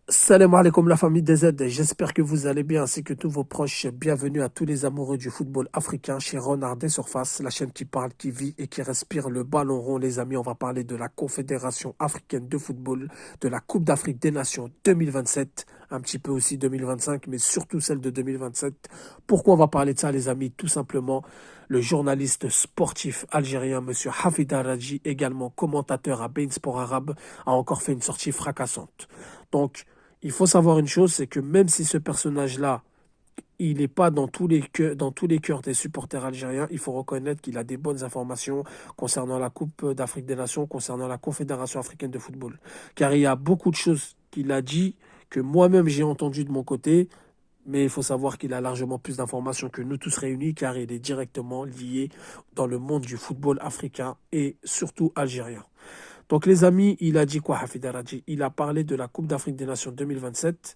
Salam alaikum la famille des Z, j'espère que vous allez bien ainsi que tous vos proches. Bienvenue à tous les amoureux du football africain chez Renard des Surfaces, la chaîne qui parle, qui vit et qui respire le ballon rond. Les amis, on va parler de la Confédération africaine de football, de la Coupe d'Afrique des Nations 2027, un petit peu aussi 2025, mais surtout celle de 2027. Pourquoi on va parler de ça les amis? Tout simplement, le journaliste sportif algérien, monsieur Hafid Araji, également commentateur à Bein Sport Arabe, a encore fait une sortie fracassante. Donc, il faut savoir une chose, c'est que même si ce personnage-là, il n'est pas dans tous les cœurs des supporters algériens, il faut reconnaître qu'il a des bonnes informations concernant la Coupe d'Afrique des Nations, concernant la Confédération africaine de football. Car il y a beaucoup de choses qu'il a dit que moi-même j'ai entendu de mon côté, mais il faut savoir qu'il a largement plus d'informations que nous tous réunis, car il est directement lié dans le monde du football africain et surtout algérien. Donc les amis, il a dit quoi Hafid Araji? Il a parlé de la Coupe d'Afrique des Nations 2027,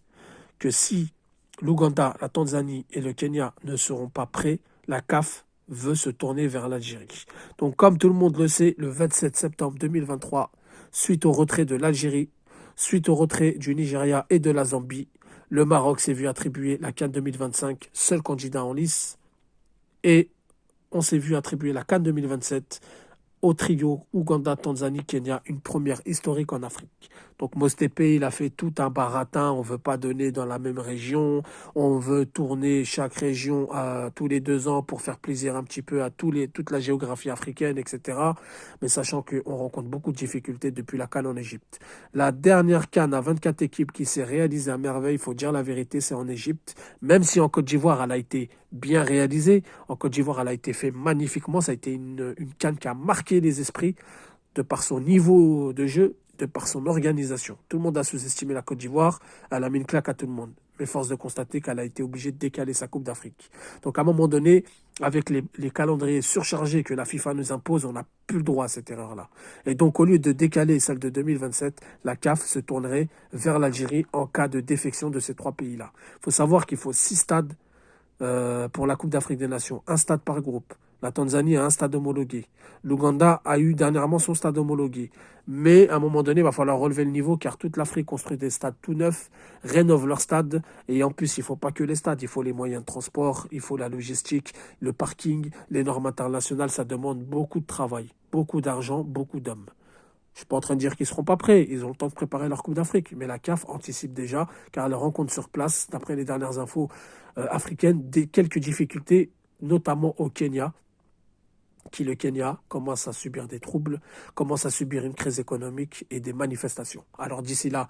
que si l'Ouganda, la Tanzanie et le Kenya ne seront pas prêts, la CAF veut se tourner vers l'Algérie. Donc comme tout le monde le sait, le 27 septembre 2023, suite au retrait de l'Algérie, suite au retrait du Nigeria et de la Zambie, le Maroc s'est vu attribuer la CAN 2025, seul candidat en lice, et on s'est vu attribuer la CAN 2027 au trio Ouganda, Tanzanie, Kenya, une première historique en Afrique. Donc Mostépé, il a fait tout un baratin, on ne veut pas donner dans la même région, on veut tourner chaque région à tous les 2 ans pour faire plaisir un petit peu à toute la géographie africaine, etc. Mais sachant qu'on rencontre beaucoup de difficultés depuis la CAN en Égypte. La dernière CAN à 24 équipes qui s'est réalisée à merveille, il faut dire la vérité, c'est en Égypte. Même si en Côte d'Ivoire, elle a été bien réalisée, en Côte d'Ivoire, elle a été faite magnifiquement, ça a été une CAN qui a marqué les esprits de par son niveau de jeu, de par son organisation. Tout le monde a sous-estimé la Côte d'Ivoire, elle a mis une claque à tout le monde. Mais force de constater qu'elle a été obligée de décaler sa Coupe d'Afrique. Donc à un moment donné, avec les calendriers surchargés que la FIFA nous impose, on n'a plus le droit à cette erreur-là. Et donc au lieu de décaler celle de 2027, la CAF se tournerait vers l'Algérie en cas de défection de ces trois pays-là. Il faut savoir qu'il faut 6 stades pour la Coupe d'Afrique des Nations, un stade par groupe. La Tanzanie a un stade homologué. L'Ouganda a eu dernièrement son stade homologué. Mais à un moment donné, il va falloir relever le niveau car toute l'Afrique construit des stades tout neufs, rénove leurs stades. Et en plus, il ne faut pas que les stades, il faut les moyens de transport, il faut la logistique, le parking, les normes internationales. Ça demande beaucoup de travail, beaucoup d'argent, beaucoup d'hommes. Je ne suis pas en train de dire qu'ils ne seront pas prêts. Ils ont le temps de préparer leur Coupe d'Afrique. Mais la CAF anticipe déjà, car elle rencontre sur place, d'après les dernières infos africaines, quelques difficultés, notamment au Kenya, qui le Kenya commence à subir des troubles, commence à subir une crise économique et des manifestations. Alors d'ici là,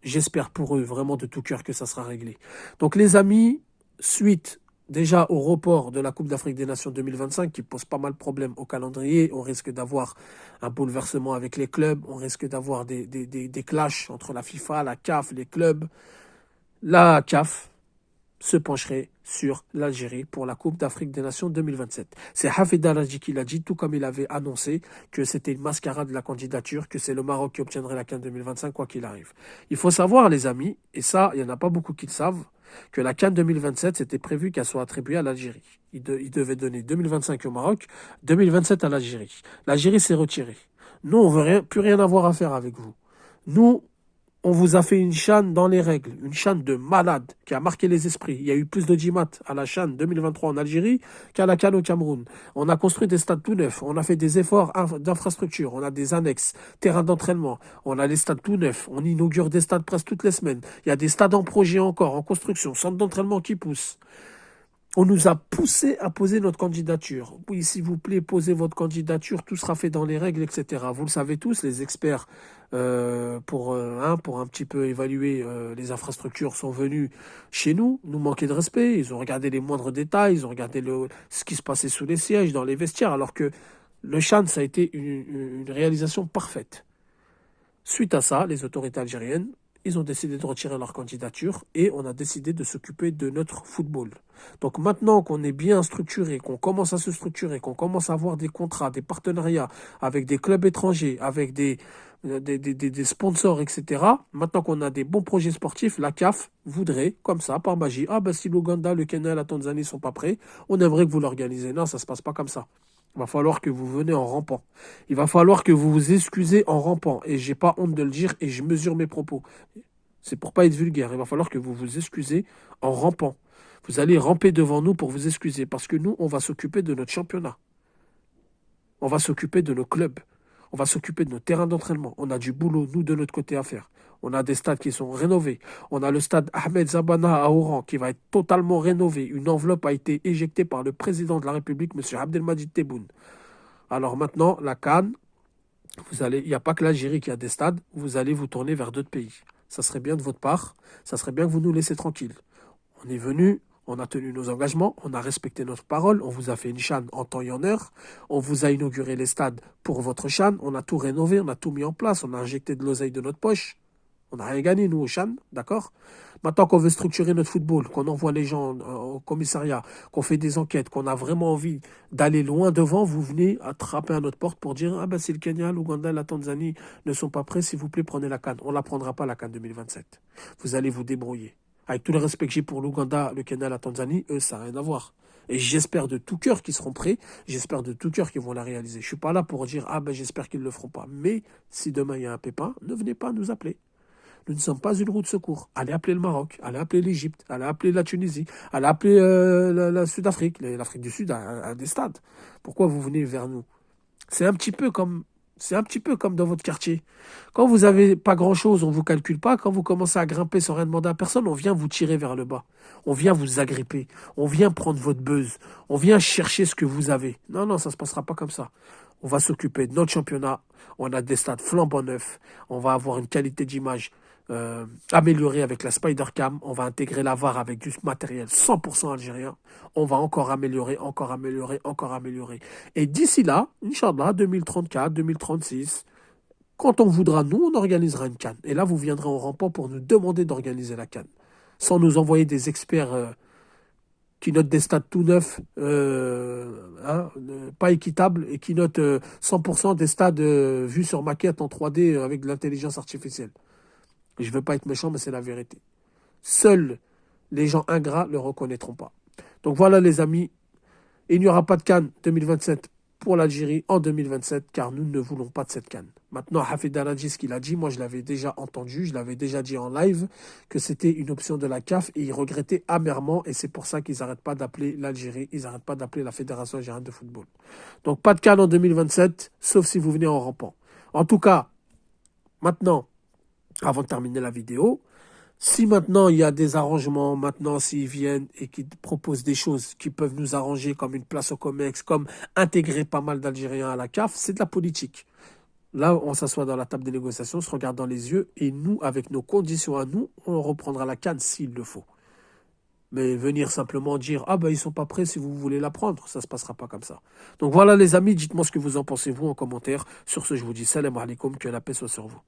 j'espère pour eux vraiment de tout cœur que ça sera réglé. Donc les amis, suite déjà au report de la Coupe d'Afrique des Nations 2025 qui pose pas mal de problèmes au calendrier, on risque d'avoir un bouleversement avec les clubs, on risque d'avoir des clashs entre la FIFA, la CAF, les clubs. La CAF se pencherait sur l'Algérie pour la Coupe d'Afrique des Nations 2027. C'est Hafid Al-Haji qui l'a dit, tout comme il avait annoncé que c'était une mascarade de la candidature, que c'est le Maroc qui obtiendrait la CAN 2025 quoi qu'il arrive. Il faut savoir, les amis, et ça, il n'y en a pas beaucoup qui le savent, que la CAN 2027, c'était prévu qu'elle soit attribuée à l'Algérie. Il devait donner 2025 au Maroc, 2027 à l'Algérie. L'Algérie s'est retirée. Nous, on veut plus rien avoir à faire avec vous. Nous, on vous a fait une CHAN dans les règles, une CHAN de malade qui a marqué les esprits. Il y a eu plus de d'audimat à la CHAN 2023 en Algérie qu'à la CAN au Cameroun. On a construit des stades tout neufs, on a fait des efforts d'infrastructure, on a des annexes, terrains d'entraînement, on a les stades tout neufs, on inaugure des stades presque toutes les semaines. Il y a des stades en projet encore, en construction, centres d'entraînement qui poussent. On nous a poussé à poser notre candidature. Oui, s'il vous plaît, posez votre candidature, tout sera fait dans les règles, etc. Vous le savez tous, les experts pour un petit peu évaluer les infrastructures sont venus chez nous, nous manquer de respect. Ils ont regardé les moindres détails, ils ont regardé ce qui se passait sous les sièges, dans les vestiaires, alors que le CHAN, ça a été une réalisation parfaite. Suite à ça, les autorités algériennes, ils ont décidé de retirer leur candidature et on a décidé de s'occuper de notre football. Donc maintenant qu'on est bien structuré, qu'on commence à se structurer, qu'on commence à avoir des contrats, des partenariats avec des clubs étrangers, avec des sponsors, etc. Maintenant qu'on a des bons projets sportifs, la CAF voudrait, comme ça, par magie, ah ben si l'Ouganda, le Kenya, la Tanzanie sont pas prêts, on aimerait que vous l'organisez. Non, ça se passe pas comme ça. Il va falloir que vous venez en rampant. Il va falloir que vous vous excusez en rampant. Et j'ai pas honte de le dire et je mesure mes propos. C'est pour pas être vulgaire. Il va falloir que vous vous excusez en rampant. Vous allez ramper devant nous pour vous excuser parce que nous, on va s'occuper de notre championnat. On va s'occuper de nos clubs. On va s'occuper de nos terrains d'entraînement. On a du boulot, nous, de notre côté à faire. On a des stades qui sont rénovés. On a le stade Ahmed Zabana à Oran qui va être totalement rénové. Une enveloppe a été éjectée par le président de la République, M. Abdelmadjid Tebboune. Alors maintenant, la CAN, il n'y a pas que l'Algérie qui a des stades, vous allez vous tourner vers d'autres pays. Ça serait bien de votre part, ça serait bien que vous nous laissiez tranquilles. On est venu, on a tenu nos engagements, on a respecté notre parole, on vous a fait une CHAN en temps et en heure, on vous a inauguré les stades pour votre CHAN, on a tout rénové, on a tout mis en place, on a injecté de l'oseille de notre poche. On n'a rien gagné, nous, au CHAN, d'accord? Maintenant qu'on veut structurer notre football, qu'on envoie les gens au commissariat, qu'on fait des enquêtes, qu'on a vraiment envie d'aller loin devant, vous venez attraper à notre porte pour dire « Ah ben c'est le Kenya, l'Ouganda, la Tanzanie ne sont pas prêts, s'il vous plaît, prenez la CAN. » On ne la prendra pas, la CAN 2027. Vous allez vous débrouiller. Avec tout le respect que j'ai pour l'Ouganda, le Kenya, la Tanzanie, eux, ça n'a rien à voir. Et j'espère de tout cœur qu'ils seront prêts, j'espère de tout cœur qu'ils vont la réaliser. Je ne suis pas là pour dire « Ah ben j'espère qu'ils ne le feront pas. » Mais si demain il y a un pépin, ne venez pas nous appeler. Nous ne sommes pas une roue de secours. Allez appeler le Maroc, allez appeler l'Égypte, allez appeler la Tunisie, allez appeler la Sud-Afrique, l'Afrique du Sud à des stades. Pourquoi vous venez vers nous? C'est un petit peu comme dans votre quartier. Quand vous n'avez pas grand-chose, on ne vous calcule pas. Quand vous commencez à grimper sans rien demander à personne, on vient vous tirer vers le bas. On vient vous agripper. On vient prendre votre buzz. On vient chercher ce que vous avez. Non, non, ça ne se passera pas comme ça. On va s'occuper de notre championnat. On a des stades flambant neufs. On va avoir une qualité d'image améliorée avec la Spider-Cam. On va intégrer la VAR avec du matériel 100% algérien. On va encore améliorer, encore améliorer, encore améliorer. Et d'ici là, Inch'Allah, 2034, 2036, quand on voudra, nous, on organisera une CAN. Et là, vous viendrez en rampant pour nous demander d'organiser la CAN. Sans nous envoyer des experts qui notent des stades tout neufs, pas équitables, et qui notent 100% des stades vus sur maquette en 3D avec de l'intelligence artificielle. Je ne veux pas être méchant, mais c'est la vérité. Seuls les gens ingrats ne le reconnaîtront pas. Donc voilà les amis, il n'y aura pas de CAN 2027 pour l'Algérie en 2027, car nous ne voulons pas de cette CAN. Maintenant, Hafid Al-Hadji, ce qu'il a dit, moi je l'avais déjà entendu, je l'avais déjà dit en live, que c'était une option de la CAF, et il regrettait amèrement, et c'est pour ça qu'ils n'arrêtent pas d'appeler l'Algérie, ils n'arrêtent pas d'appeler la Fédération algérienne de football. Donc pas de CAN en 2027, sauf si vous venez en rampant. En tout cas, maintenant, avant de terminer la vidéo, si maintenant il y a des arrangements, maintenant s'ils viennent et qu'ils proposent des choses qui peuvent nous arranger comme une place au COMEX, comme intégrer pas mal d'Algériens à la CAF, c'est de la politique. Là, on s'assoit dans la table des négociations, on se regarde dans les yeux et nous, avec nos conditions à nous, on reprendra la CAN s'il le faut. Mais venir simplement dire « Ah ben ils sont pas prêts si vous voulez la prendre », ça se passera pas comme ça. Donc voilà les amis, dites-moi ce que vous en pensez vous en commentaire. Sur ce, je vous dis salam alaikum, que la paix soit sur vous.